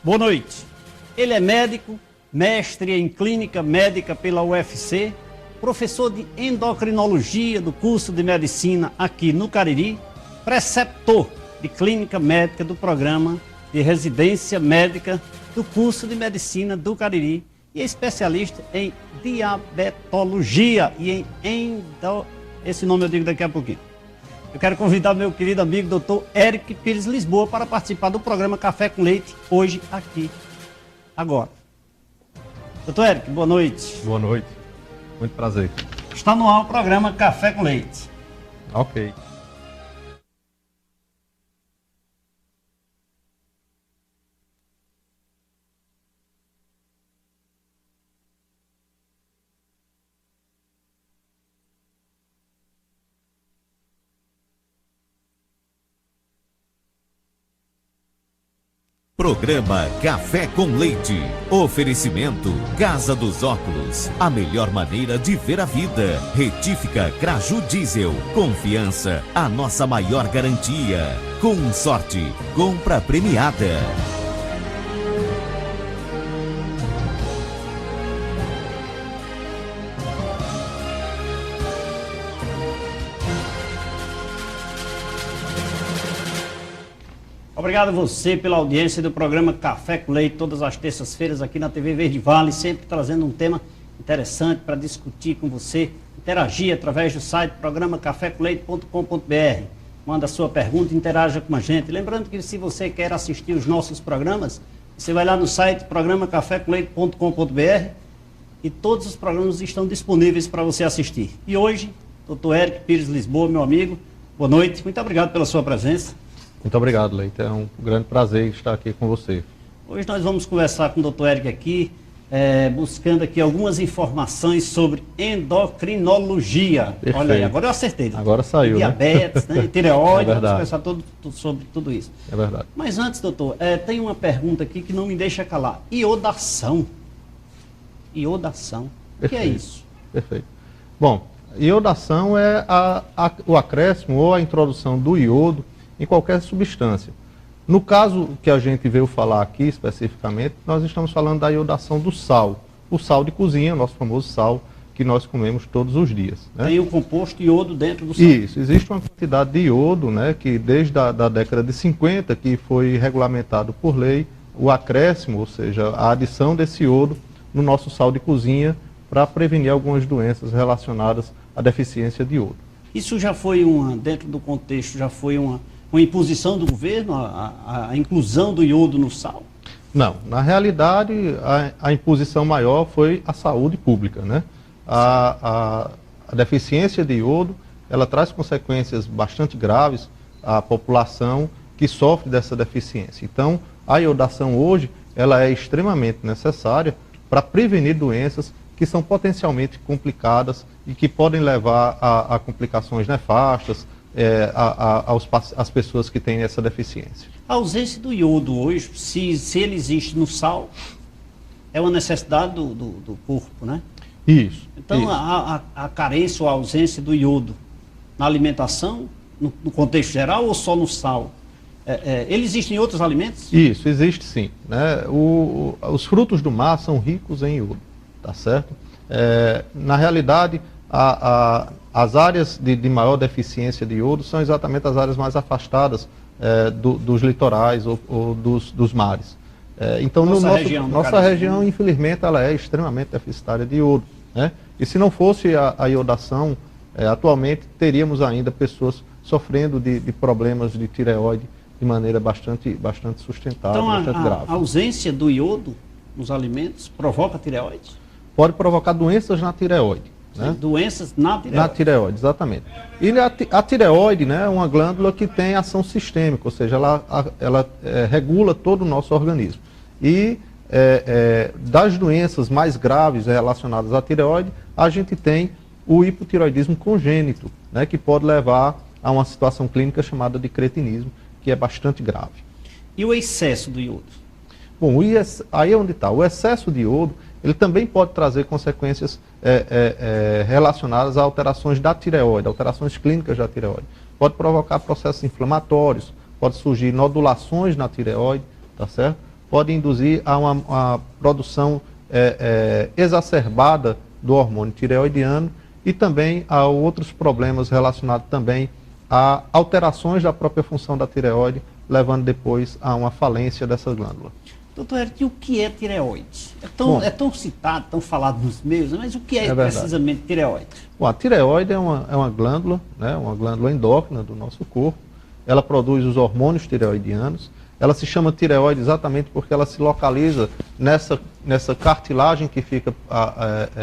Boa noite. Ele é médico, mestre em clínica médica pela UFC, professor de endocrinologia do curso de medicina aqui no Cariri, preceptor de clínica médica do programa de residência médica do curso de medicina do Cariri e é especialista em diabetologia e em esse nome eu digo daqui a pouquinho. Eu quero convidar meu querido amigo Dr. Eric Pires Lisboa para participar do programa Café com Leite, hoje, aqui, agora. Dr. Eric, boa noite. Boa noite, muito prazer. Está no ar o programa Café com Leite. Ok. Programa Café com Leite. Oferecimento Casa dos Óculos. A melhor maneira de ver a vida. Retífica Craju Diesel. Confiança, a nossa maior garantia. Consorte, compra premiada. Obrigado a você pela audiência do programa Café com Leite, todas as terças-feiras aqui na TV Verde Vale, sempre trazendo um tema interessante para discutir com você, interagir através do site programa cafécomleite.com.br. Manda a sua pergunta, interaja com a gente. Lembrando que se você quer assistir os nossos programas, você vai lá no site programa cafécomleite.com.br e todos os programas estão disponíveis para você assistir. E hoje, Dr. Eric Pires Lisboa, meu amigo, boa noite, muito obrigado pela sua presença. Muito obrigado, Leite. É um grande prazer estar aqui com você. Hoje nós vamos conversar com o Dr. Eric aqui, buscando aqui algumas informações sobre endocrinologia. Perfeito. Olha aí, agora eu acertei. Agora saiu, diabetes, né? Tireoide, É vamos verdade. conversar sobre tudo isso. É verdade. Mas antes, doutor, tem uma pergunta aqui que não me deixa calar. Iodação. Iodação. O que é isso? Perfeito. Bom, iodação é o acréscimo ou a introdução do iodo em qualquer substância. No caso que a gente veio falar aqui especificamente, nós estamos falando da iodação do sal. O sal de cozinha, nosso famoso sal, que nós comemos todos os dias. Né? Tem o composto iodo dentro do sal. Isso, existe uma quantidade de iodo, né, que desde a década de 50, que foi regulamentado por lei, o acréscimo, ou seja, a adição desse iodo no nosso sal de cozinha para prevenir algumas doenças relacionadas à deficiência de iodo. Isso já foi dentro do contexto, já foi uma imposição do governo, a inclusão do iodo no sal? Não, na realidade a imposição maior foi a saúde pública, né? A deficiência de iodo, ela traz consequências bastante graves à população que sofre dessa deficiência. Então, a iodação hoje, ela é extremamente necessária para prevenir doenças que são potencialmente complicadas e que podem levar a complicações nefastas, às pessoas que têm essa deficiência. A ausência do iodo hoje, se ele existe no sal, é uma necessidade do corpo, né? Isso. Então, isso. A carência ou a ausência do iodo na alimentação, no contexto geral, ou só no sal? Ele existe em outros alimentos? Isso, existe sim. Né? Os frutos do mar são ricos em iodo, tá certo? Na realidade, as áreas de maior deficiência de iodo são exatamente as áreas mais afastadas dos litorais ou dos mares. Então, nossa região, infelizmente, ela é extremamente deficitária de iodo. Né? E se não fosse a iodação, atualmente teríamos ainda pessoas sofrendo de problemas de tireoide de maneira bastante sustentável, então, bastante grave. A ausência do iodo nos alimentos provoca tireoide? Pode provocar doenças na tireoide. Né? Doenças na tireoide? Na tireoide, exatamente. E a tireoide, né, é uma glândula que tem ação sistêmica, ou seja, ela regula todo o nosso organismo. E das doenças mais graves relacionadas à tireoide, a gente tem o hipotireoidismo congênito, né, que pode levar a uma situação clínica chamada de cretinismo, que é bastante grave. E o excesso do iodo? Bom, aí é onde está. O excesso de iodo, ele também pode trazer consequências relacionadas a alterações da tireoide, alterações clínicas da tireoide. Pode provocar processos inflamatórios, pode surgir nodulações na tireoide, tá certo? pode induzir a uma produção exacerbada do hormônio tireoidiano e também a outros problemas relacionados também a alterações da própria função da tireoide, levando depois a uma falência dessa glândula. Doutor Eric, o que é tireoide? Bom, é tão citado, tão falado nos meios, mas o que é precisamente tireoide? Bom, a tireoide é uma glândula, né, uma glândula endócrina do nosso corpo. Ela produz os hormônios tireoidianos. Ela se chama tireoide exatamente porque ela se localiza nessa cartilagem que fica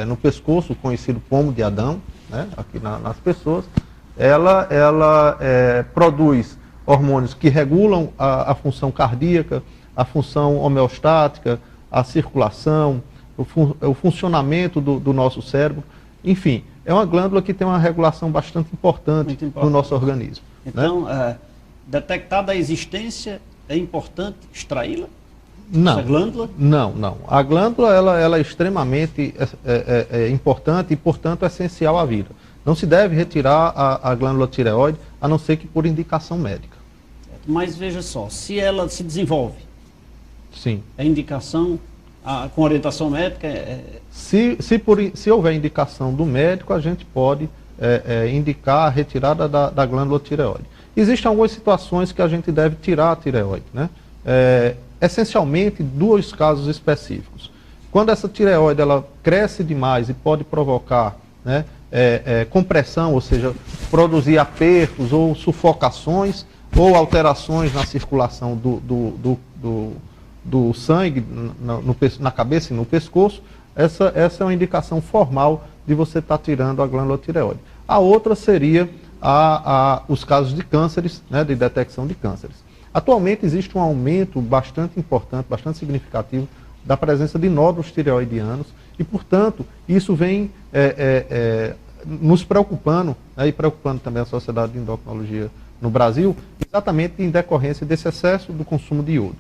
no pescoço, conhecido pomo de Adão, né, aqui nas pessoas. Ela produz hormônios que regulam a função cardíaca, a função homeostática, a circulação, o funcionamento do nosso cérebro. Enfim, é uma glândula que tem uma regulação bastante importante no nosso organismo. Então, né? Detectada a existência, é importante extraí-la? Não. Essa glândula? Não. A glândula ela é extremamente importante e, portanto, essencial à vida. Não se deve retirar a glândula tireoide, a não ser que por indicação médica. Mas veja só, se ela se desenvolve, sim, a indicação com orientação médica Se houver indicação do médico, a gente pode indicar a retirada da glândula tireoide. Existem algumas situações que a gente deve tirar a tireoide, né? Essencialmente, dois casos específicos. Quando essa tireoide ela cresce demais e pode provocar, né, compressão, ou seja, produzir apertos ou sufocações, ou alterações na circulação do sangue na cabeça e no pescoço, essa é uma indicação formal de você estar tirando a glândula tireoide. A outra seria os casos de cânceres, né, de detecção de cânceres. Atualmente existe um aumento bastante importante, bastante significativo da presença de nódulos tireoidianos e, portanto, isso vem nos preocupando, né, e preocupando também a Sociedade de Endocrinologia no Brasil, exatamente em decorrência desse excesso do consumo de iodo.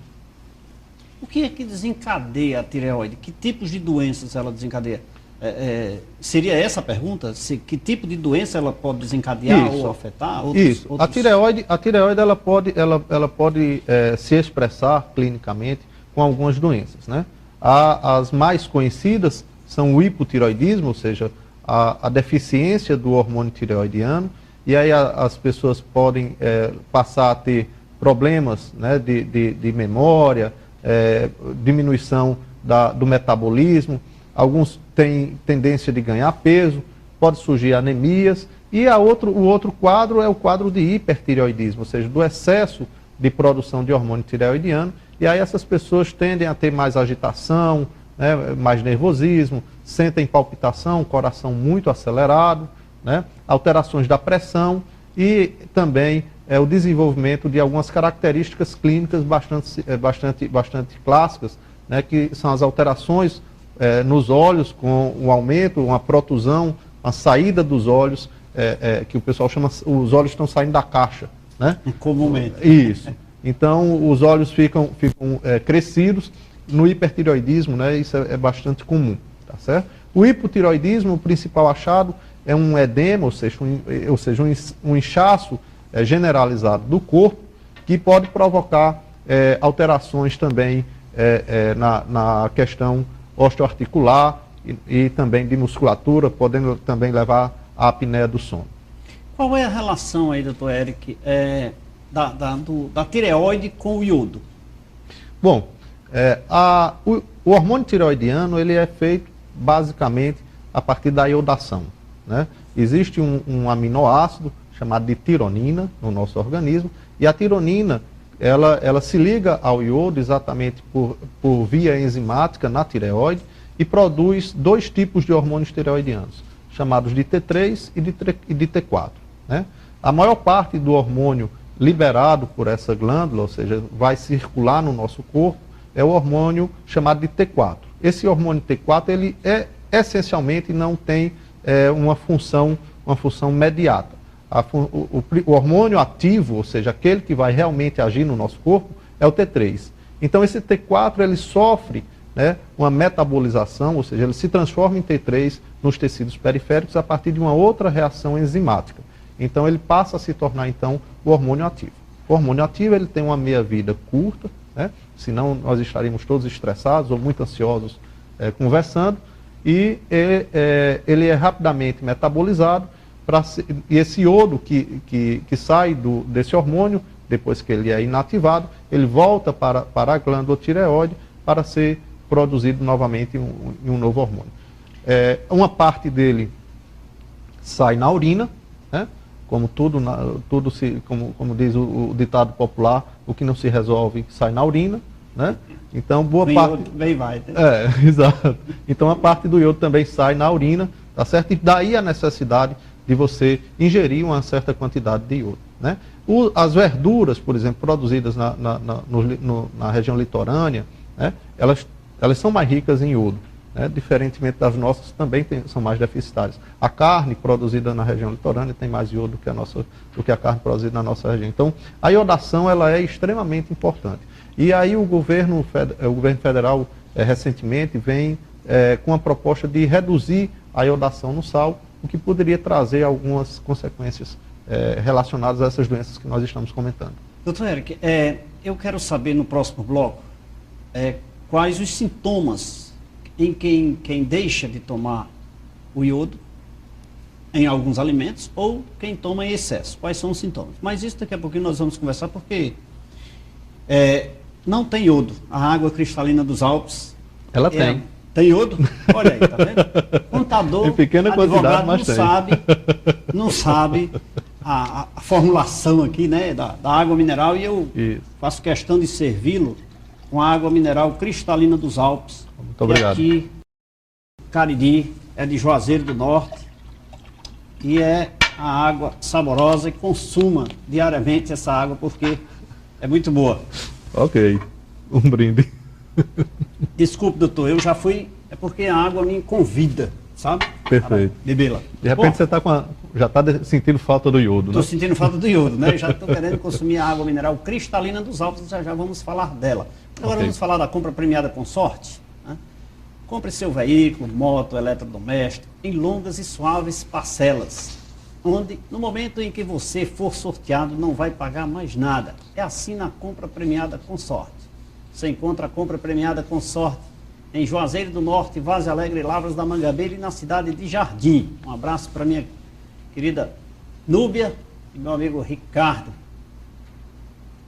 O que é que desencadeia a tireoide? Que tipos de doenças ela desencadeia? Seria essa a pergunta? Que tipo de doença ela pode desencadear ou afetar? Isso. A tireoide ela pode se expressar clinicamente com algumas doenças, né? As mais conhecidas são o hipotireoidismo, ou seja, a deficiência do hormônio tireoidiano, e aí as pessoas podem passar a ter problemas, né, de memória, diminuição do metabolismo, alguns têm tendência de ganhar peso, pode surgir anemias, e o outro quadro é o quadro de hipertireoidismo, ou seja, do excesso de produção de hormônio tireoidiano, e aí essas pessoas tendem a ter mais agitação, né, mais nervosismo, sentem palpitação, coração muito acelerado, né, alterações da pressão e também o desenvolvimento de algumas características clínicas bastante clássicas, né, que são as alterações nos olhos, com o aumento, uma protusão, a saída dos olhos, que o pessoal chama, os olhos estão saindo da caixa, né? Comumente. Isso. Então, os olhos ficam crescidos. No hipertireoidismo, né, isso é bastante comum, tá certo? O hipotireoidismo, o principal achado é um edema, ou seja, um inchaço generalizado do corpo, que pode provocar alterações também na questão osteoarticular e também de musculatura, podendo também levar à apneia do sono. Qual é a relação aí, doutor Eric, da tireoide com o iodo? Bom, o hormônio tireoidiano ele é feito basicamente a partir da iodação, né? Existe um aminoácido chamado de tironina no nosso organismo, e a tironina ela se liga ao iodo exatamente por via enzimática na tireoide e produz dois tipos de hormônios tireoidianos, chamados de T3 e de T4. Né? A maior parte do hormônio liberado por essa glândula, ou seja, vai circular no nosso corpo, é o hormônio chamado de T4. Esse hormônio T4, ele essencialmente não tem uma função mediata. O hormônio ativo, ou seja, aquele que vai realmente agir no nosso corpo, é o T3. Então esse T4 ele sofre, né, uma metabolização, ou seja, ele se transforma em T3 nos tecidos periféricos a partir de uma outra reação enzimática. Então ele passa a se tornar então o hormônio ativo. O hormônio ativo ele tem uma meia-vida curta, né? Senão nós estaríamos todos estressados ou muito ansiosos conversando, e ele é rapidamente metabolizado, e esse iodo que sai desse hormônio, depois que ele é inativado, ele volta para a glândula tireoide para ser produzido novamente em um novo hormônio. Uma parte dele sai na urina, né? Como como diz o ditado popular, o que não se resolve sai na urina, né? Então, boa parte... Vem vai. Exato. Então, a parte do iodo também sai na urina, tá certo? E daí a necessidade de você ingerir uma certa quantidade de iodo, né? As verduras, por exemplo, produzidas na região litorânea, né? Elas são mais ricas em iodo, né? Diferentemente das nossas, também são mais deficitárias. A carne produzida na região litorânea tem mais iodo do que a carne produzida na nossa região. Então, a iodação ela é extremamente importante. E aí o governo federal recentemente vem com a proposta de reduzir a iodação no sal, o que poderia trazer algumas consequências relacionadas a essas doenças que nós estamos comentando. Doutor Eric, eu quero saber no próximo bloco quais os sintomas em quem deixa de tomar o iodo em alguns alimentos ou quem toma em excesso. Quais são os sintomas? Mas isso daqui a pouquinho nós vamos conversar, porque não tem iodo. A água cristalina dos Alpes... Ela tem. Tem iodo? Olha aí, tá vendo? Contador, em pequena quantidade, advogado, mas não sabe a formulação aqui, né, da água mineral, e eu faço questão de servi-lo com a água mineral cristalina dos Alpes. Muito obrigado. Aqui, Cariri, é de Juazeiro do Norte, e é a água saborosa, e consuma diariamente essa água, porque é muito boa. Ok, um brinde. Desculpe, doutor, eu já fui, é porque a água me convida, sabe? Perfeito. Bebê-la. De repente você já está sentindo falta do iodo, né? Estou sentindo falta do iodo, né? Já estou querendo consumir a água mineral cristalina dos Alpes, já vamos falar dela. Agora vamos falar da compra premiada com sorte, né? Compre seu veículo, moto, eletrodoméstico, em longas e suaves parcelas, onde no momento em que você for sorteado não vai pagar mais nada. É assim na compra premiada com sorte. Você encontra a compra premiada com sorte em Juazeiro do Norte, Vaze Alegre, Lavras da Mangabeira e na cidade de Jardim. Um abraço para minha querida Núbia e meu amigo Ricardo,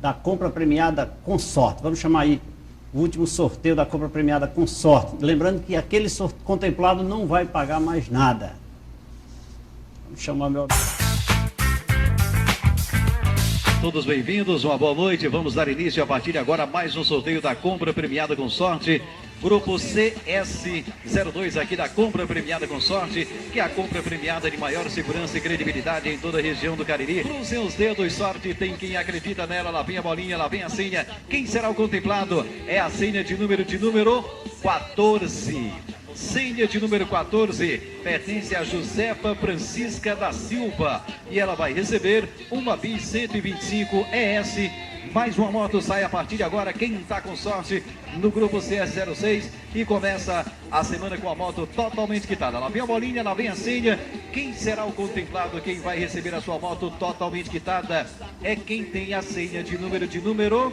da compra premiada com sorte. Vamos chamar aí o último sorteio da compra premiada com sorte. Lembrando que aquele contemplado não vai pagar mais nada. Vamos chamar meu amigo. Todos bem-vindos, uma boa noite. Vamos dar início a partir de agora a mais um sorteio da compra premiada com sorte. Grupo CS02 aqui da compra premiada com sorte, que é a compra premiada de maior segurança e credibilidade em toda a região do Cariri. Cruzem os dedos, sorte, tem quem acredita nela. Lá vem a bolinha, lá vem a senha. Quem será o contemplado? É a senha de número 14. Senha de número 14 pertence a Josefa Francisca da Silva e ela vai receber uma Bis 125 ES. Mais uma moto sai a partir de agora. Quem está com sorte no grupo CS06 e começa a semana com a moto totalmente quitada. Lá vem a bolinha, lá vem a senha. Quem será o contemplado? Quem vai receber a sua moto totalmente quitada? É quem tem a senha de número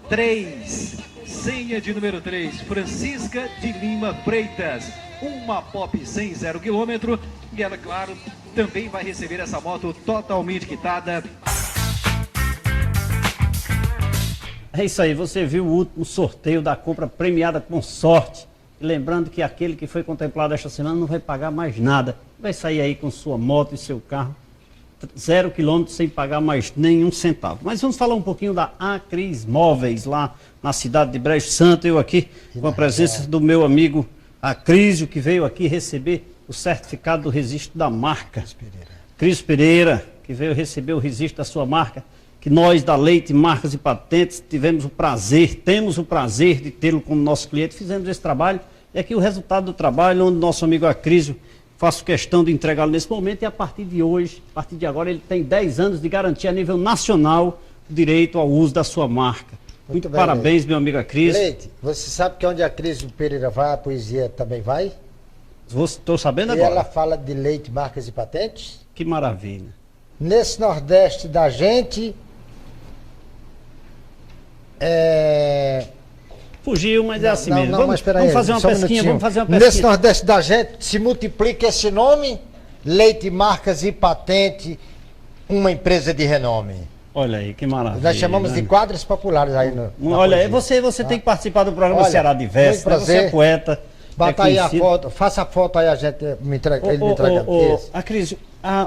3. Senha de número 3, Francisca de Lima Freitas. Uma Pop 100 0 km. E ela, claro, também vai receber essa moto totalmente quitada. É isso aí, você viu o último sorteio da compra premiada com sorte. E lembrando que aquele que foi contemplado esta semana não vai pagar mais nada. Vai sair aí com sua moto e seu carro 0 km sem pagar mais nenhum centavo. Mas vamos falar um pouquinho da Acris Móveis, lá na cidade de Brejo Santo. Eu aqui com a presença do meu amigo Acrísio, que veio aqui receber o certificado do registro da marca. Cris Pereira, que veio receber o registro da sua marca, que nós da Leite Marcas e Patentes temos o prazer de tê-lo como nosso cliente. Fizemos esse trabalho e aqui o resultado do trabalho, onde nosso amigo Acrísio, faço questão de entregá-lo nesse momento, e a partir de hoje, a partir de agora, ele tem 10 anos de garantia a nível nacional o direito ao uso da sua marca. Muito bem, parabéns, Leite. Meu amigo Acrísio. Leite, você sabe que onde a Cris Pereira vai, a poesia também vai? Estou sabendo e agora. Ela fala de Leite Marcas e Patentes? Que maravilha. Nesse Nordeste da gente, Fugiu, mas é assim mesmo. Não, mas espera aí, vamos fazer uma só um pesquinha, minutinho. vamos fazer uma pesquinha. Nesse Nordeste da gente, se multiplica esse nome, Leite Marcas e Patente, uma empresa de renome. Olha aí, que maravilha. Nós chamamos né? de quadros populares aí no. Olha aí, você tem que participar do programa Olha, Ceará Diverso, né? muito Você é prazer. poeta. Bota é aí a conhecido. foto, faça a foto aí, a gente me entrega. Ele me entrega. Isso. A Cris,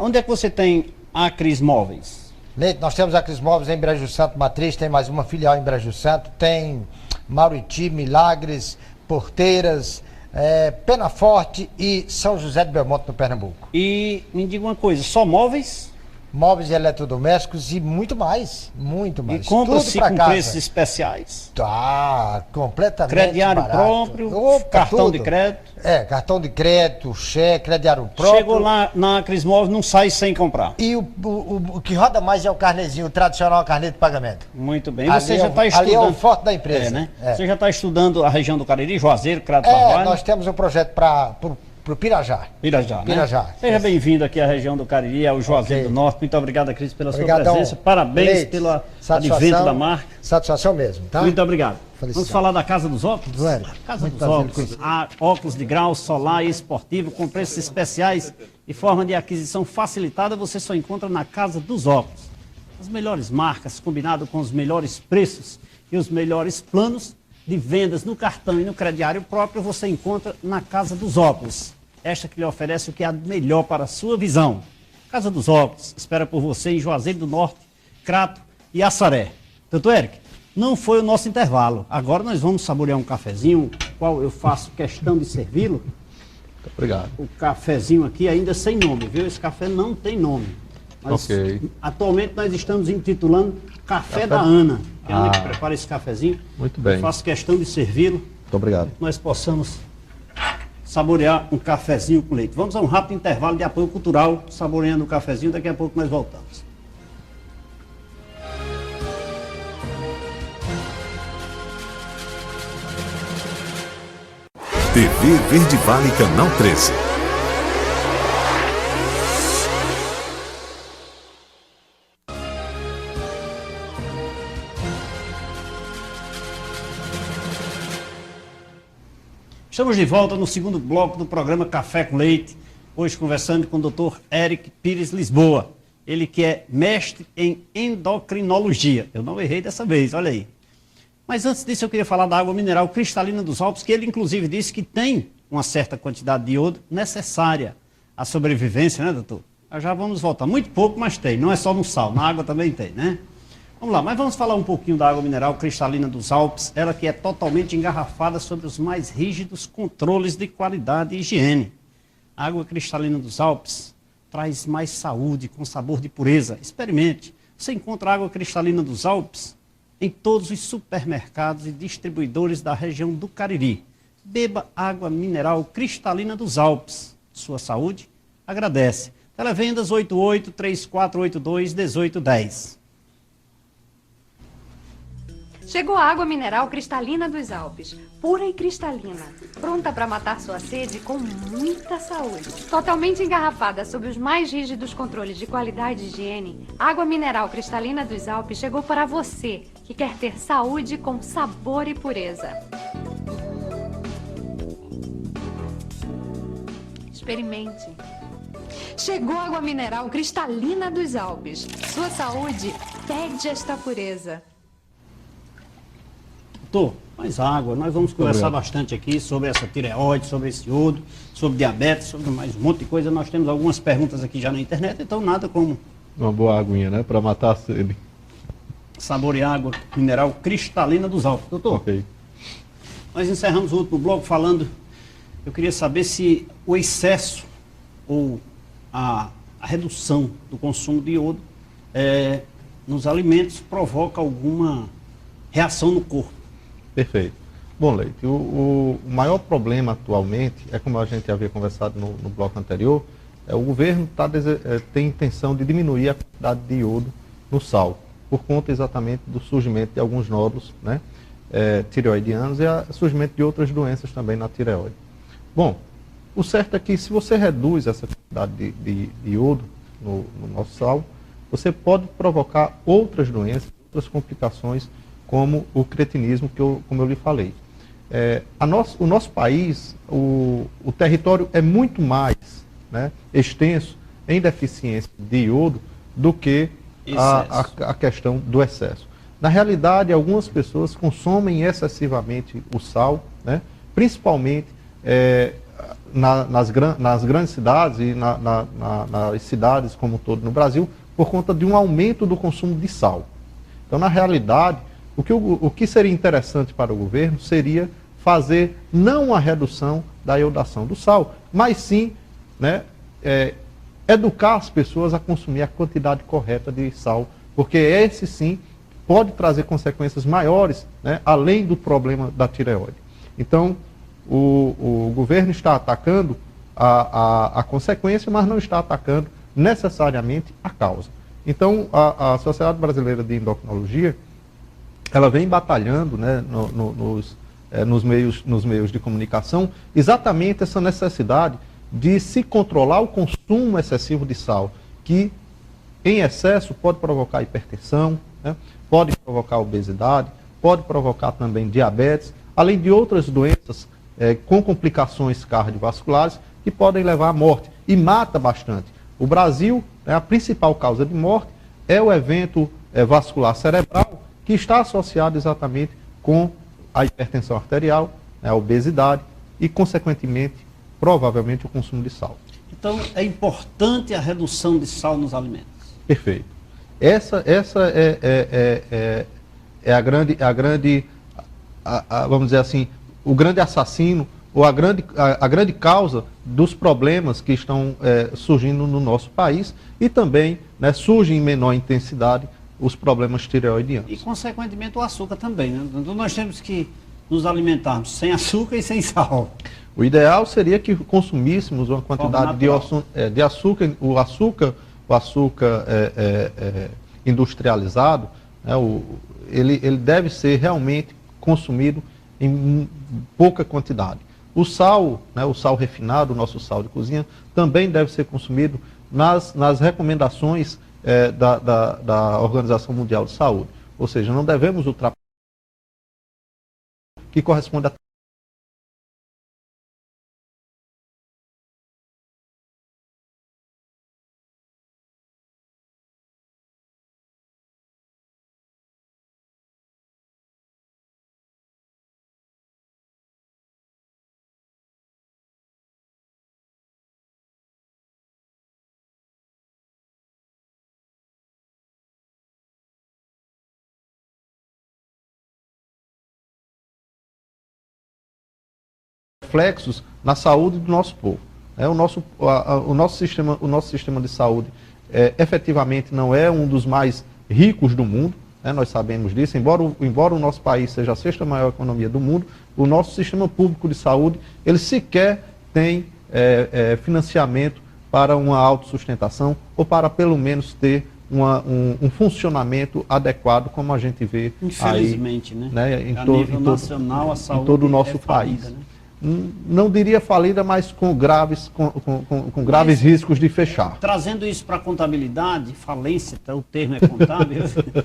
onde é que você tem a Cris Móveis? Leite, nós temos a Cris Móveis em Brejo Santo Matriz, tem mais uma filial em Brejo Santo, tem Mauriti, Milagres, Porteiras, Penaforte e São José de Belmonte, no Pernambuco. E me diga uma coisa, só móveis? Móveis e eletrodomésticos e muito mais, muito mais. E compra-se Tudo pra com casa. preços especiais? Tá, completamente Crediário barato. próprio, Opa, cartão tudo. de crédito. Cartão de crédito, cheque, crediário próprio. Chegou lá na Cris Móveis, não sai sem comprar. E o que roda mais é o carnezinho, o tradicional carnê de pagamento. Muito bem. E Ali você é já o- está ali estudando. é o forte da empresa. Né? É. Você já está estudando a região do Cariri, Juazeiro, Crato Barbalho? Nós temos um projeto para o Pirajá. Pirajá, né? Pirajá. Seja bem-vindo aqui à região do Cariri, ao Juazeiro Ok. do Norte. Muito obrigado, Cris, pela Obrigadão. sua presença. Parabéns Leite, pelo satisfação. advento da marca. Satisfação mesmo, tá? Muito obrigado. Felicidade. Vamos falar da Casa dos Óculos? Vamos. Casa Muito dos prazer em Óculos. conhecer. Óculos de grau, solar e esportivo, com preços especiais e forma de aquisição facilitada, você só encontra na Casa dos Óculos. As melhores marcas, combinado com os melhores preços e os melhores planos de vendas no cartão e no crediário próprio, você encontra na Casa dos Óculos. Esta que lhe oferece o que há de melhor para a sua visão. Casa dos Óculos espera por você em Juazeiro do Norte, Crato e Assaré. Doutor Eric, não foi o nosso intervalo. Agora nós vamos saborear um cafezinho, qual eu faço questão de servi-lo. Muito obrigado. O cafezinho aqui ainda sem nome, viu? Esse café não tem nome. Mas Ok. atualmente nós estamos intitulando Café da Ana, que é a Ana que prepara esse cafezinho. Muito bem. Eu faço questão de servi-lo, Muito obrigado. nós possamos saborear um cafezinho com leite. Vamos a um rápido intervalo de apoio cultural, saboreando o cafezinho, daqui a pouco nós voltamos. TV Verde Vale Canal 13. Estamos de volta no segundo bloco do programa Café com Leite, hoje conversando com o Dr. Eric Pires Lisboa, ele que é mestre em endocrinologia. Eu não errei dessa vez, olha aí. Mas antes disso eu queria falar da água mineral cristalina dos Alpes, que ele inclusive disse que tem uma certa quantidade de iodo necessária à sobrevivência, né, doutor? Já vamos voltar. Muito pouco, mas tem. Não é só no sal, na água também tem, né? Vamos lá, mas vamos falar um pouquinho da água mineral cristalina dos Alpes, ela que é totalmente engarrafada sob os mais rígidos controles de qualidade e higiene. A água cristalina dos Alpes traz mais saúde, com sabor de pureza. Experimente. Você encontra a água cristalina dos Alpes em todos os supermercados e distribuidores da região do Cariri. Beba água mineral cristalina dos Alpes. Sua saúde agradece. Televendas 88-3482-1810. Chegou a água mineral cristalina dos Alpes, pura e cristalina, pronta para matar sua sede com muita saúde. Totalmente engarrafada sob os mais rígidos controles de qualidade e higiene, a água mineral cristalina dos Alpes chegou para você que quer ter saúde com sabor e pureza. Experimente. Chegou a água mineral cristalina dos Alpes. Sua saúde pede esta pureza. Doutor, mais água. Nós vamos conversar bastante aqui sobre essa tireoide, sobre esse iodo, sobre diabetes, sobre mais um monte de coisa. Nós temos algumas perguntas aqui já na internet, então nada como Uma boa aguinha, né? Para matar a sede. saborear água mineral cristalina dos Alpes. Doutor, Ok. nós encerramos o último bloco falando, eu queria saber se o excesso ou a redução do consumo de iodo nos alimentos provoca alguma reação no corpo. Perfeito. Bom, Leite, o maior problema atualmente, é como a gente havia conversado no bloco anterior, o governo tem intenção de diminuir a quantidade de iodo no sal, por conta exatamente do surgimento de alguns nódulos, né, tireoidianos e o surgimento de outras doenças também na tireoide. Bom, o certo é que se você reduz essa quantidade de iodo no nosso sal, você pode provocar outras doenças, outras complicações como o cretinismo, como eu lhe falei. O nosso país, o território é muito mais, né, extenso em deficiência de iodo do que a questão do excesso. Na realidade, algumas pessoas consomem excessivamente o sal, né, principalmente nas grandes cidades e nas cidades como um todo no Brasil, por conta de um aumento do consumo de sal. Então, na realidade, o que seria interessante para o governo seria fazer não a redução da iodação do sal, mas sim, né, educar as pessoas a consumir a quantidade correta de sal, porque esse sim pode trazer consequências maiores, né, além do problema da tireoide. Então, o governo está atacando a consequência, mas não está atacando necessariamente a causa. Então, a Sociedade Brasileira de Endocrinologia, ela vem batalhando, né, nos meios de comunicação, exatamente essa necessidade de se controlar o consumo excessivo de sal, que em excesso pode provocar hipertensão, né, pode provocar obesidade, pode provocar também diabetes, além de outras doenças com complicações cardiovasculares que podem levar à morte e mata bastante. O Brasil, né, a principal causa de morte é o evento vascular cerebral, que está associado exatamente com a hipertensão arterial, né, a obesidade e, consequentemente, provavelmente o consumo de sal. Então, é importante a redução de sal nos alimentos. Perfeito. Essa é a grande, vamos dizer assim, o grande assassino ou a grande causa dos problemas que estão surgindo no nosso país e também, né, surgem em menor intensidade os problemas tireoidianos. E, consequentemente, o açúcar também, né? Então, nós temos que nos alimentarmos sem açúcar e sem sal. O ideal seria que consumíssemos uma quantidade de açúcar, o açúcar industrializado, né, ele deve ser realmente consumido em pouca quantidade. O sal, né, o sal refinado, o nosso sal de cozinha, também deve ser consumido nas recomendações da Organização Mundial de Saúde. Ou seja, não devemos ultrapassar que corresponde a reflexos na saúde do nosso povo. O nosso sistema de saúde efetivamente não é um dos mais ricos do mundo, né, nós sabemos disso, embora o nosso país seja a sexta maior economia do mundo, o nosso sistema público de saúde, ele sequer tem financiamento para uma autossustentação ou para pelo menos ter um funcionamento adequado, como a gente vê infelizmente, aí, né? Em todo o nosso país. Falida, né? Não diria falida, mas com graves riscos de fechar. Trazendo isso para a contabilidade, falência, o termo é contábil,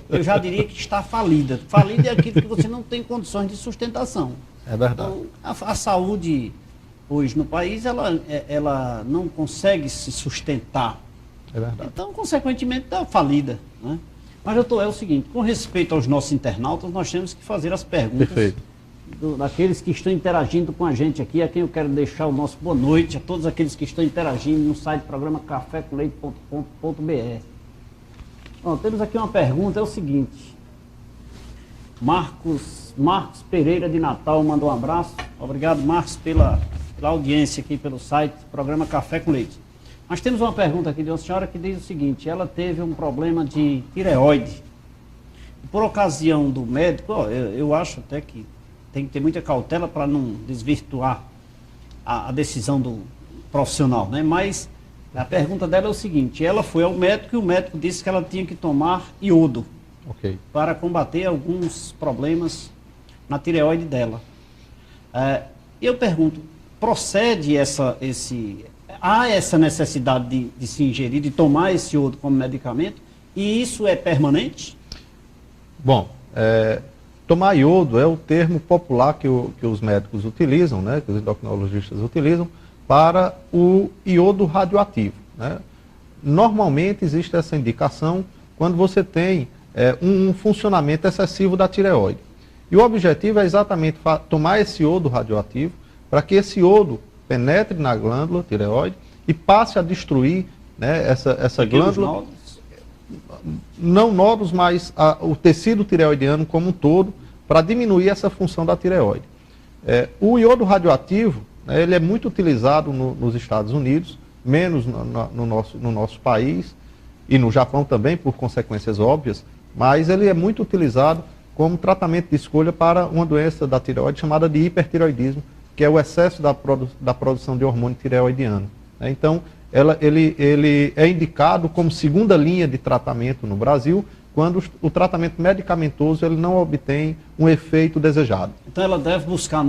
eu já diria que está falida. Falida é aquilo que você não tem condições de sustentação. É verdade. Então, a saúde hoje no país, ela não consegue se sustentar. É verdade. Então, consequentemente, está falida, né? Mas, doutor, é o seguinte, com respeito aos nossos internautas, nós temos que fazer as perguntas. Perfeito. Daqueles que estão interagindo com a gente aqui, a quem eu quero deixar o nosso boa noite, a todos aqueles que estão interagindo no site do programa cafécomleite.com.br. Bom, temos aqui uma pergunta, é o seguinte. Marcos Pereira de Natal mandou um abraço. Obrigado, Marcos, pela audiência aqui pelo site do programa Café com Leite. Nós temos uma pergunta aqui de uma senhora que diz o seguinte: ela teve um problema de tireoide. Por ocasião do médico, eu acho até que tem que ter muita cautela para não desvirtuar a decisão do profissional, né? Mas a pergunta dela é o seguinte: ela foi ao médico e o médico disse que ela tinha que tomar iodo para combater alguns problemas na tireoide dela. Eu pergunto, procede há essa necessidade de se ingerir, de tomar esse iodo como medicamento, e isso é permanente? Bom, Tomar iodo é o termo popular que os médicos utilizam, né, que os endocrinologistas utilizam, para o iodo radioativo, né? Normalmente existe essa indicação quando você tem um funcionamento excessivo da tireoide. E o objetivo é exatamente tomar esse iodo radioativo para que esse iodo penetre na glândula tireoide e passe a destruir, né, essa glândula. Nódulos? Não nódulos, mas o tecido tireoidiano como um todo, para diminuir essa função da tireoide. O iodo radioativo, né, ele é muito utilizado nos Estados Unidos, menos no nosso país, e no Japão também, por consequências óbvias, mas ele é muito utilizado como tratamento de escolha para uma doença da tireoide chamada de hipertireoidismo, que é o excesso da produção de hormônio tireoidiano. Então, ele é indicado como segunda linha de tratamento no Brasil, quando o tratamento medicamentoso ele não obtém um efeito desejado. Então ela deve buscar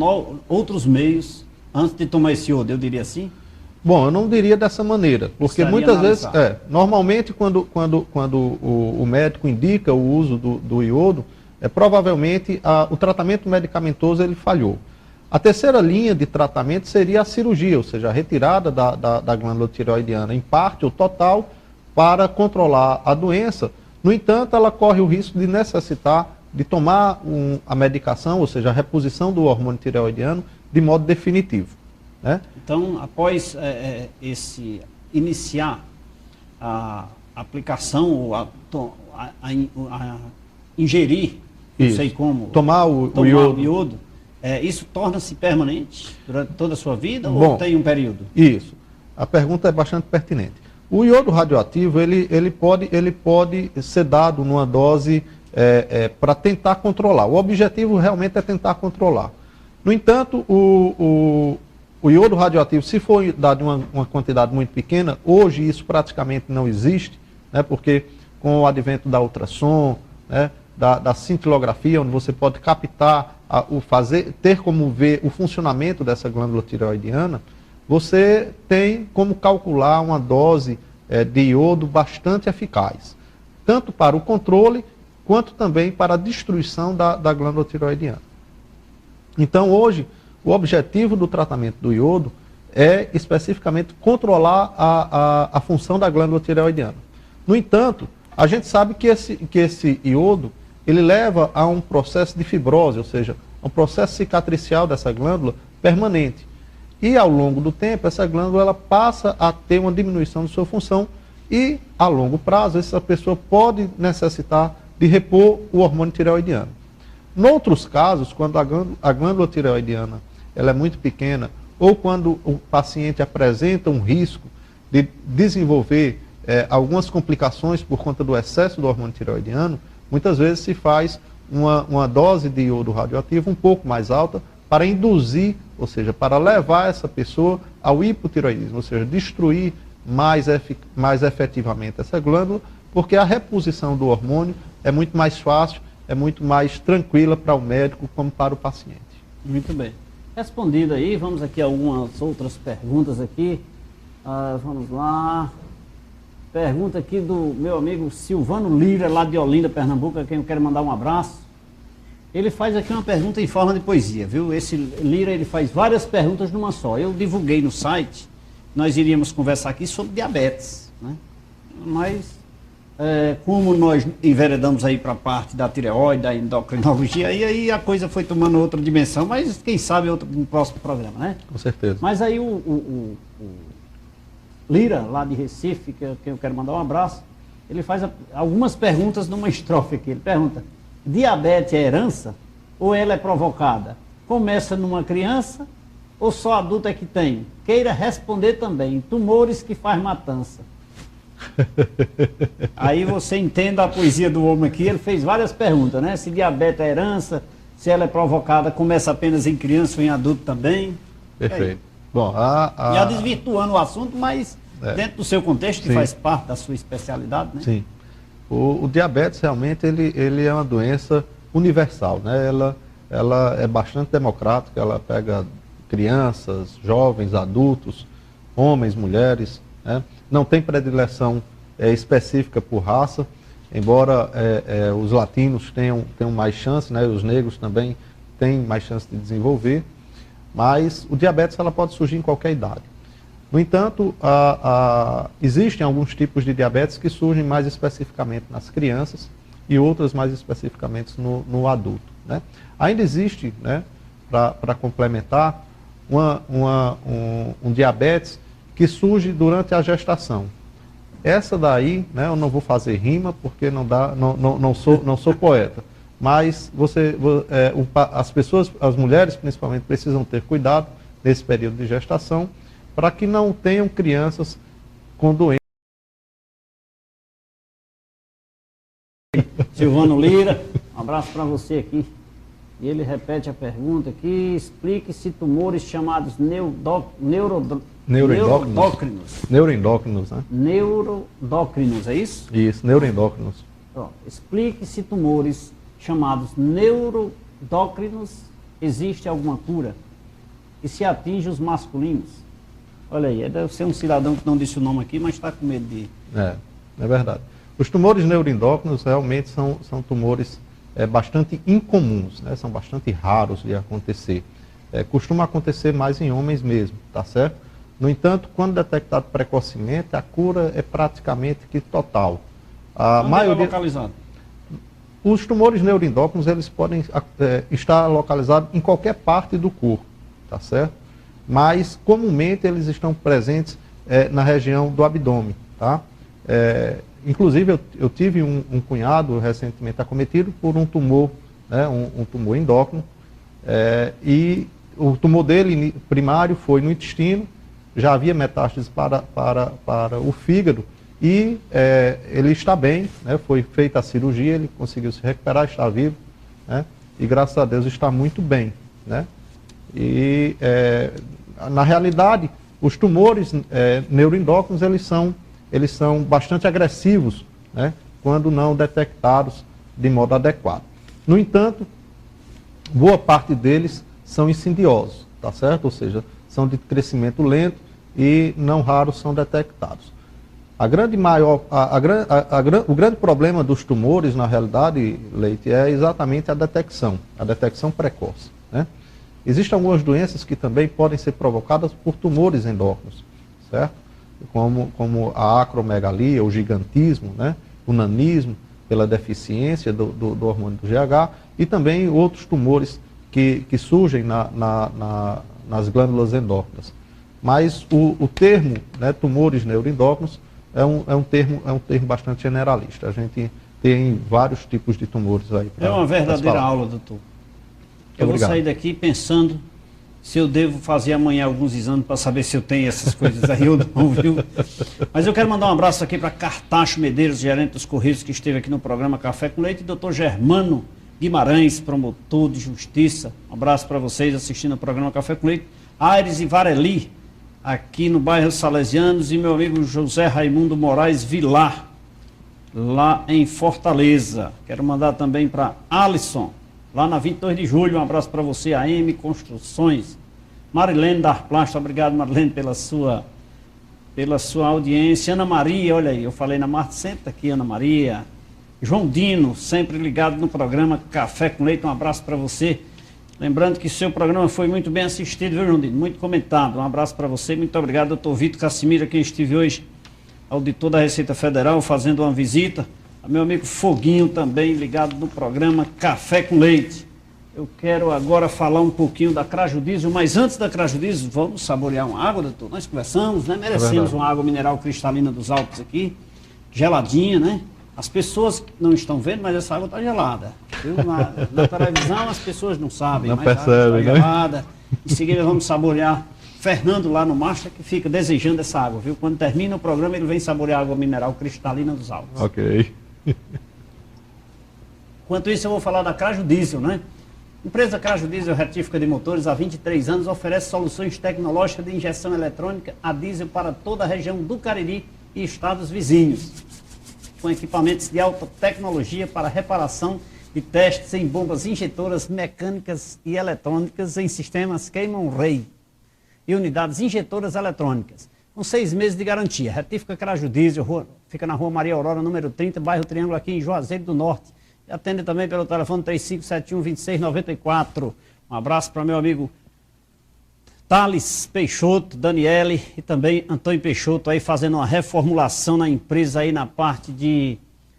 outros meios antes de tomar esse iodo, eu diria assim? Bom, eu não diria dessa maneira, porque muitas vezes, normalmente quando o médico indica o uso do iodo, provavelmente o tratamento medicamentoso ele falhou. A terceira linha de tratamento seria a cirurgia, ou seja, a retirada da glândula tireoidiana em parte ou total para controlar a doença. No entanto, ela corre o risco de necessitar de tomar a medicação, ou seja, a reposição do hormônio tireoidiano de modo definitivo, né? Então, após iniciar a aplicação ou a ingerir, não sei como, tomar o iodo, isso torna-se permanente durante toda a sua vida ou tem um período? Isso. A pergunta é bastante pertinente. O iodo radioativo, ele pode ser dado numa dose para tentar controlar. O objetivo realmente é tentar controlar. No entanto, o iodo radioativo, se for dado uma quantidade muito pequena, hoje isso praticamente não existe, né, porque com o advento da ultrassom, né, da cintilografia, onde você pode captar, ter como ver o funcionamento dessa glândula tireoidiana, você tem como calcular uma dose de iodo bastante eficaz, tanto para o controle, quanto também para a destruição da glândula tireoidiana. Então, hoje, o objetivo do tratamento do iodo é especificamente controlar a função da glândula tireoidiana. No entanto, a gente sabe que esse iodo ele leva a um processo de fibrose, ou seja, um processo cicatricial dessa glândula permanente. E ao longo do tempo, essa glândula ela passa a ter uma diminuição de sua função e, a longo prazo, essa pessoa pode necessitar de repor o hormônio tireoidiano. Em outros casos, quando a glândula tireoidiana ela é muito pequena, ou quando o paciente apresenta um risco de desenvolver algumas complicações por conta do excesso do hormônio tireoidiano, muitas vezes se faz uma dose de iodo radioativo um pouco mais alta para induzir, ou seja, para levar essa pessoa ao hipotireoidismo, ou seja, destruir mais efetivamente essa glândula, porque a reposição do hormônio é muito mais fácil, é muito mais tranquila para o médico como para o paciente. Muito bem. Respondido aí, vamos aqui a algumas outras perguntas aqui. Vamos lá. Pergunta aqui do meu amigo Silvano Lira, lá de Olinda, Pernambuco, a quem eu quero mandar um abraço. Ele faz aqui uma pergunta em forma de poesia, viu? Esse Lira, ele faz várias perguntas numa só. Eu divulguei no site, nós iríamos conversar aqui sobre diabetes, né? Mas, como nós enveredamos aí para a parte da tireoide, da endocrinologia, aí a coisa foi tomando outra dimensão, mas quem sabe no próximo programa, né? Com certeza. Mas aí o Lira, lá de Recife, que eu quero mandar um abraço, ele faz algumas perguntas numa estrofe aqui. Ele pergunta: diabetes é herança ou ela é provocada? Começa numa criança ou só adulto é que tem? Queira responder também. Tumores que faz matança. Aí você entenda a poesia do homem aqui. Ele fez várias perguntas, né? Se diabetes é herança, se ela é provocada, começa apenas em criança ou em adulto também. Perfeito. Bom, já desvirtuando o assunto, mas dentro do seu contexto, que faz parte da sua especialidade, né? Sim. O diabetes realmente ele é uma doença universal, né? Ela é bastante democrática, ela pega crianças, jovens, adultos, homens, mulheres, né? Não tem predileção específica por raça. embora os latinos tenham mais chance, né, os negros também têm mais chance de desenvolver, mas o diabetes ela pode surgir em qualquer idade. No entanto, existem alguns tipos de diabetes que surgem mais especificamente nas crianças e outras mais especificamente no adulto, né? Ainda existe, né, para complementar, um diabetes que surge durante a gestação. Essa daí, né, eu não vou fazer rima porque não sou poeta, mas as pessoas, as mulheres principalmente, precisam ter cuidado nesse período de gestação para que não tenham crianças com doenças. Silvano Lira, um abraço para você aqui. E ele repete a pergunta aqui: explique se tumores chamados neuroendócrinos, né? Neuroendócrinos, é isso? Isso, neuroendócrinos. Pronto. Explique se tumores chamados neuroendócrinos existe alguma cura e se atinge os masculinos. Olha aí, deve ser um cidadão que não disse o nome aqui, mas está com medo de... É verdade. Os tumores neuroendócrinos realmente são tumores bastante incomuns, né? São bastante raros de acontecer. Costuma acontecer mais em homens mesmo, tá certo? No entanto, quando detectado precocemente, a cura é praticamente que total. A maioria... é localizado? Os tumores neuroendócrinos, eles podem estar localizados em qualquer parte do corpo, tá certo? Mas, comumente, eles estão presentes na região do abdômen, tá? Inclusive, eu tive um cunhado recentemente acometido por um tumor, né, um tumor endócrino, e o tumor dele primário foi no intestino, já havia metástases para o fígado, e ele está bem, né, foi feita a cirurgia, ele conseguiu se recuperar, está vivo, né, e graças a Deus está muito bem, né? E, na realidade, os tumores neuroendócrinos, eles são bastante agressivos, né, quando não detectados de modo adequado. No entanto, boa parte deles são insidiosos, tá certo? Ou seja, são de crescimento lento e não raros são detectados. O grande problema dos tumores, na realidade, Leite, é exatamente a detecção precoce, né? Existem algumas doenças que também podem ser provocadas por tumores endócrinos, certo? Como a acromegalia, o gigantismo, né? O nanismo, pela deficiência do hormônio do GH, e também outros tumores que surgem nas glândulas endócrinas. Mas o termo, né, tumores neuroendócrinos é um termo bastante generalista. A gente tem vários tipos de tumores aí. É uma verdadeira aula, doutor. Eu vou sair daqui pensando se eu devo fazer amanhã alguns exames para saber se eu tenho essas coisas aí ou não, viu? Mas eu quero mandar um abraço aqui para Cartacho Medeiros, gerente dos Correios, que esteve aqui no programa Café com Leite, e doutor Germano Guimarães, promotor de justiça. Um abraço para vocês assistindo o programa Café com Leite. Aires e Vareli, aqui no bairro Salesianos, e meu amigo José Raimundo Moraes Vilar, lá em Fortaleza. Quero mandar também para Alisson, lá na 22 de julho, um abraço para você, AM Construções. Marilene Darplast, obrigado, Marilene, pela sua audiência. Ana Maria, olha aí, eu falei na Marta, senta aqui, Ana Maria. João Dino, sempre ligado no programa Café com Leite, um abraço para você. Lembrando que seu programa foi muito bem assistido, viu, João Dino? Muito comentado, um abraço para você, muito obrigado, doutor Vitor Cassimiro, quem estive hoje, auditor da Receita Federal, fazendo uma visita. Meu amigo Foguinho também ligado no programa Café com Leite. Eu quero agora falar um pouquinho da Craju Diesel, mas antes da Craju Diesel, vamos saborear uma água, doutor? Nós conversamos, né? Merecemos uma água mineral cristalina dos Alpes aqui, geladinha, né? As pessoas não estão vendo, mas essa água está gelada. Viu? Na televisão as pessoas não sabem, não mas percebem, tá né? gelada. Em seguida vamos saborear. Fernando lá no Master que fica desejando essa água, viu? Quando termina o programa ele vem saborear a água mineral cristalina dos Alpes. Ok. Enquanto isso eu vou falar da Craju Diesel, né? A empresa Craju Diesel Retífica de Motores há 23 anos oferece soluções tecnológicas de injeção eletrônica a diesel para toda a região do Cariri e estados vizinhos, com equipamentos de alta tecnologia para reparação e testes em bombas injetoras mecânicas e eletrônicas em sistemas Cayman Ray e unidades injetoras eletrônicas. com 6 meses de garantia. Retífica Craju Diesel, fica na rua Maria Aurora, número 30, bairro Triângulo, aqui em Juazeiro do Norte. E atende também pelo telefone 3571-2694. Um abraço para meu amigo Thales Peixoto, Daniele e também Antônio Peixoto aí fazendo uma reformulação na empresa aí na parte de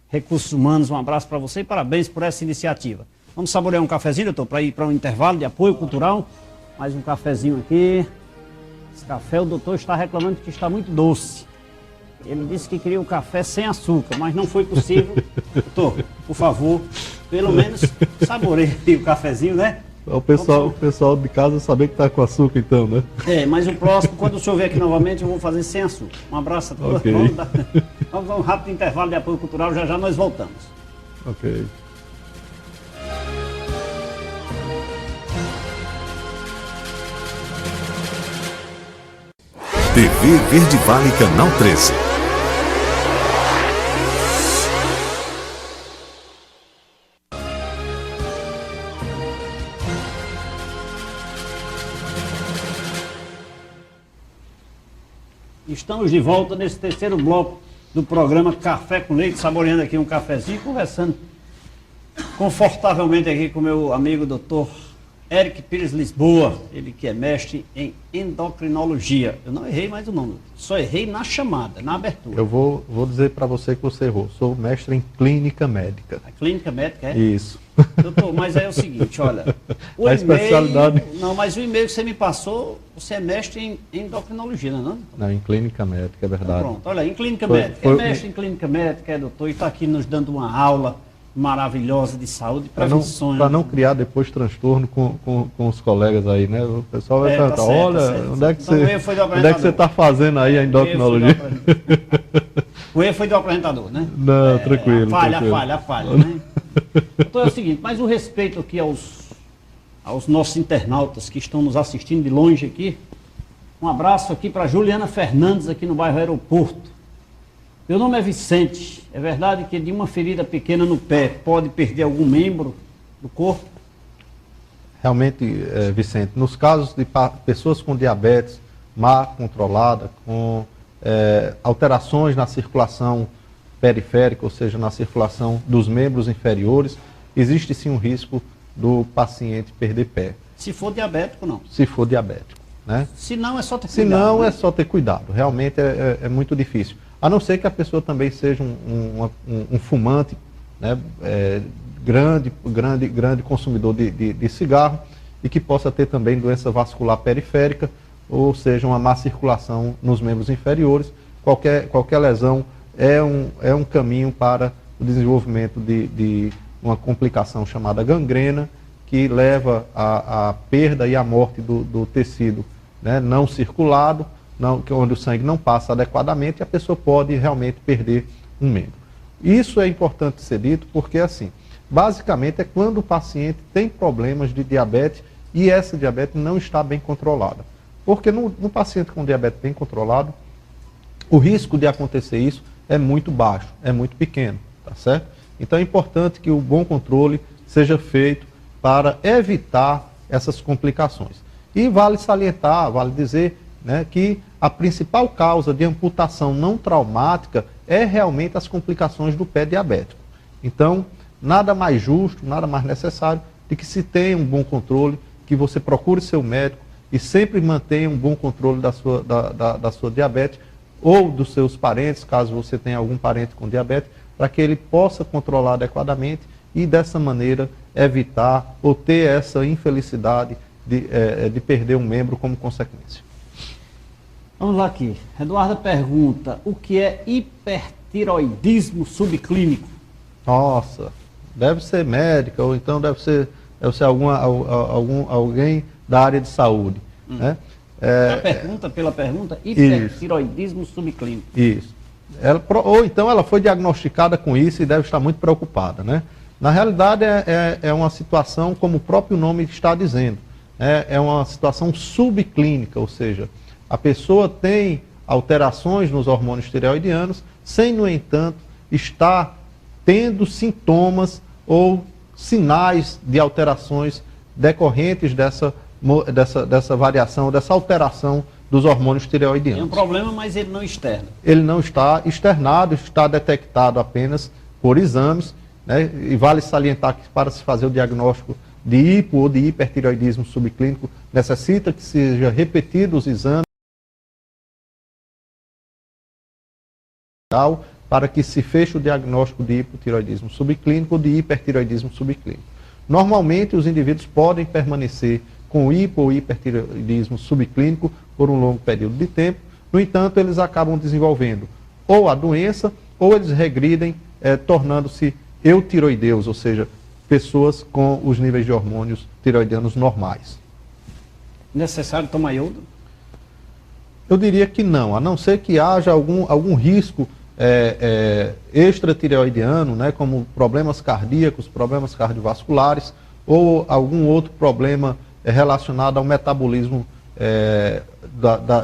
recursos humanos. Um abraço para você e parabéns por essa iniciativa. Vamos saborear um cafezinho, doutor, para ir para um intervalo de apoio cultural. Mais um cafezinho aqui. Esse café o doutor está reclamando que está muito doce. Ele disse que queria o café sem açúcar, mas não foi possível. Doutor, por favor, pelo menos saboreie o cafezinho, né? O pessoal de casa saber que está com açúcar então, né? Mas o próximo, quando o senhor vier aqui novamente, eu vou fazer sem açúcar. Um abraço a todos. Okay. Vamos dar um rápido intervalo de apoio cultural, já nós voltamos. Ok. TV Verde Vale, Canal 13. Estamos de volta nesse terceiro bloco do programa Café com Leite, saboreando aqui um cafezinho, conversando confortavelmente aqui com meu amigo doutor Eric Pires Lisboa, ele que é mestre em endocrinologia. Eu não errei mais o nome, só errei na chamada, na abertura. Eu vou dizer para você que você errou. Sou mestre em clínica médica. A clínica médica, é? Isso. Doutor, mas é o seguinte, olha, o A especialidade... Não, mas o e-mail que você me passou, você é mestre em endocrinologia, não é não? Não, em clínica médica, é verdade. Então, pronto, olha, em clínica médica, é mestre em clínica médica, é doutor, e está aqui nos dando uma aula maravilhosa de saúde e prevenções. Para não criar depois transtorno com os colegas aí, né? O pessoal vai perguntar, certo, olha, certo. onde é que Então, você está fazendo aí a endocrinologia? O erro foi do apresentador, né? Não, tranquilo. A falha, né? Então é o seguinte, mas o respeito aqui aos nossos internautas que estão nos assistindo de longe aqui, um abraço aqui para Juliana Fernandes, aqui no bairro Aeroporto. Meu nome é Vicente. É verdade que de uma ferida pequena no pé pode perder algum membro do corpo? Realmente, Vicente, nos casos de pessoas com diabetes má controlada, com alterações na circulação periférica, ou seja, na circulação dos membros inferiores, existe sim um risco do paciente perder pé. Se for diabético, não. Se for diabético, né? Se não, é só ter cuidado. Se não, né? é só ter cuidado. Realmente é muito difícil. A não ser que a pessoa também seja um fumante, né, grande consumidor de cigarro e que possa ter também doença vascular periférica, ou seja, uma má circulação nos membros inferiores. Qualquer lesão é um caminho para o desenvolvimento de uma complicação chamada gangrena, que leva à perda e à morte do tecido, né, não circulado, onde o sangue não passa adequadamente, e a pessoa pode realmente perder um membro. Isso é importante ser dito porque, assim, basicamente é quando o paciente tem problemas de diabetes e essa diabetes não está bem controlada. Porque no paciente com diabetes bem controlado, o risco de acontecer isso é muito baixo, é muito pequeno, tá certo? Então é importante que o bom controle seja feito para evitar essas complicações. E vale salientar, vale dizer, né, que a principal causa de amputação não traumática é realmente as complicações do pé diabético. Então, nada mais justo, nada mais necessário de que se tenha um bom controle, que você procure seu médico e sempre mantenha um bom controle da sua diabetes ou dos seus parentes, caso você tenha algum parente com diabetes, para que ele possa controlar adequadamente e dessa maneira evitar ou ter essa infelicidade de perder um membro como consequência. Vamos lá aqui. Eduarda pergunta, o que é hipertiroidismo subclínico? Nossa, deve ser médica ou então deve ser alguém da área de saúde. Né? Pela pergunta, hipertiroidismo subclínico. Isso. Ou então ela foi diagnosticada com isso e deve estar muito preocupada, né? Na realidade é uma situação, como o próprio nome está dizendo, é uma situação subclínica, ou seja, a pessoa tem alterações nos hormônios tireoidianos, sem, no entanto, estar tendo sintomas ou sinais de alterações decorrentes dessa variação, dessa alteração dos hormônios Tem um tireoidianos. problema, mas ele não externa. Ele não está externado, está detectado apenas por exames, né? E vale salientar que para se fazer o diagnóstico de hipo ou de hipertireoidismo subclínico, necessita que seja repetido os exames para que se feche o diagnóstico de hipotireoidismo subclínico ou de hipertireoidismo subclínico. Normalmente, os indivíduos podem permanecer com hipo ou hipertireoidismo subclínico por um longo período de tempo. No entanto, eles acabam desenvolvendo ou a doença ou eles regridem, tornando-se eutiroideus, ou seja, pessoas com os níveis de hormônios tireoidianos normais. Necessário tomar iodo? Eu diria que não, a não ser que haja algum risco extratireoidiano, né, como problemas cardíacos, problemas cardiovasculares ou algum outro problema relacionado ao metabolismo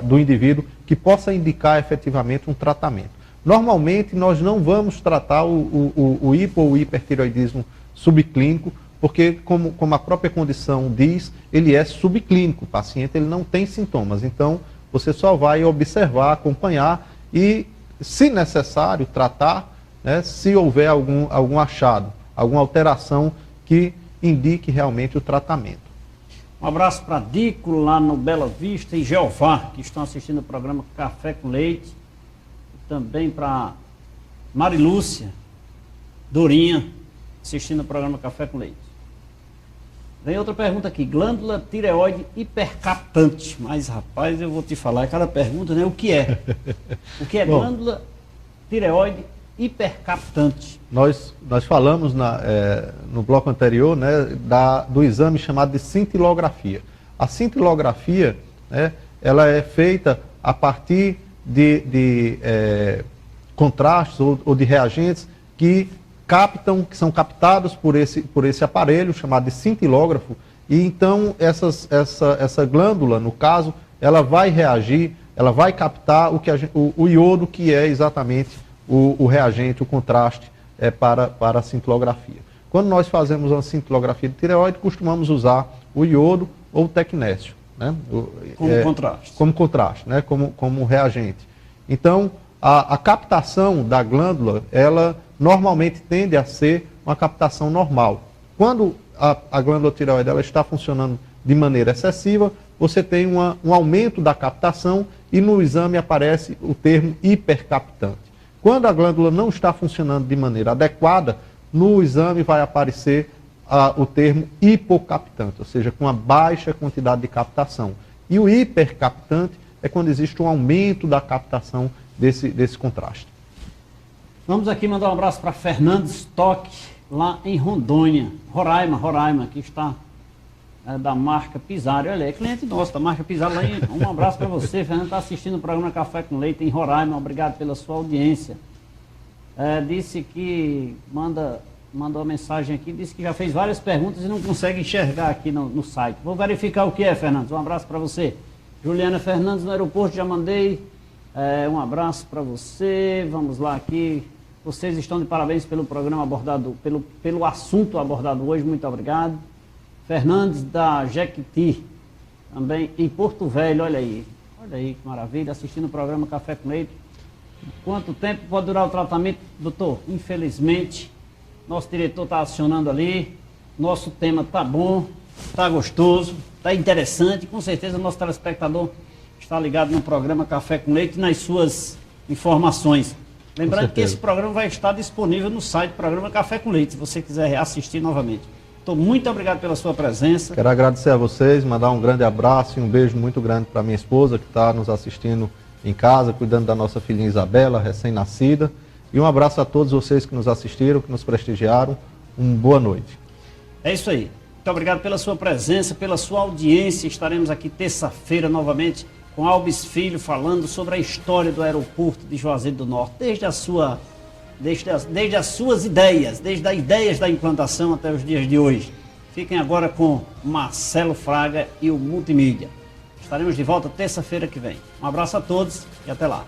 do indivíduo que possa indicar efetivamente um tratamento. Normalmente nós não vamos tratar o hipo ou hipertireoidismo subclínico, porque como a própria condição diz, ele é subclínico, o paciente ele não tem sintomas, então você só vai observar, acompanhar e, se necessário, tratar, né, se houver algum achado, alguma alteração que indique realmente o tratamento. Um abraço para Dico, lá no Bela Vista, e Jeová, que estão assistindo o programa Café com Leite. E também para Marilúcia, Dorinha, assistindo o programa Café com Leite. Vem outra pergunta aqui, glândula tireoide hipercaptante. Mas, rapaz, eu vou te falar, cada pergunta, né? O que é? O que é Bom, glândula tireoide hipercaptante? Nós falamos no bloco anterior, né, do exame chamado de cintilografia. A cintilografia, né, ela é feita a partir de contrastes ou de reagentes que são captados por esse aparelho chamado de cintilógrafo, e então essa glândula, no caso, ela vai reagir, ela vai captar o iodo, que é exatamente o reagente, o contraste para a cintilografia. Quando nós fazemos uma cintilografia de tireoide, costumamos usar o iodo ou o tecnécio, né? Como contraste. Como contraste, né? Como reagente. Então, a captação da glândula, ela normalmente tende a ser uma captação normal. Quando a glândula tireoide ela está funcionando de maneira excessiva, você tem um aumento da captação e no exame aparece o termo hipercaptante. Quando a glândula não está funcionando de maneira adequada, no exame vai aparecer o termo hipocaptante, ou seja, com uma baixa quantidade de captação. E o hipercaptante é quando existe um aumento da captação desse contraste. Vamos aqui mandar um abraço para Fernandes Toque, lá em Rondônia, Roraima, que está da marca Pisari. Olha, é cliente nosso da marca Pisari. Um abraço para você, Fernando, está assistindo o programa Café com Leite em Roraima. Obrigado pela sua audiência. Disse que mandou uma mensagem aqui, disse que já fez várias perguntas e não consegue enxergar aqui no site. Vou verificar o que é, Fernandes. Um abraço para você. Juliana Fernandes, no aeroporto, já mandei. Um abraço para você. Vamos lá aqui. Vocês estão de parabéns pelo programa abordado, pelo assunto abordado hoje. Muito obrigado. Fernandes da Jequiti, também em Porto Velho, olha aí que maravilha, assistindo o programa Café com Leite. Quanto tempo pode durar o tratamento, doutor? Infelizmente, nosso diretor está acionando ali, nosso tema está bom, está gostoso, está interessante, com certeza o nosso telespectador está ligado no programa Café com Leite nas suas informações. Lembrando que esse programa vai estar disponível no site do programa Café com Leite, se você quiser assistir novamente. Muito obrigado pela sua presença. Quero agradecer a vocês, mandar um grande abraço e um beijo muito grande para minha esposa, que está nos assistindo em casa, cuidando da nossa filhinha Isabela, recém-nascida. E um abraço a todos vocês que nos assistiram, que nos prestigiaram. Uma boa noite. É isso aí. Muito obrigado pela sua presença, pela sua audiência. Estaremos aqui terça-feira novamente com Albes Filho, falando sobre a história do aeroporto de Juazeiro do Norte, desde as suas ideias, desde as ideias da implantação até os dias de hoje. Fiquem agora com Marcelo Fraga e o Multimídia. Estaremos de volta terça-feira que vem. Um abraço a todos e até lá.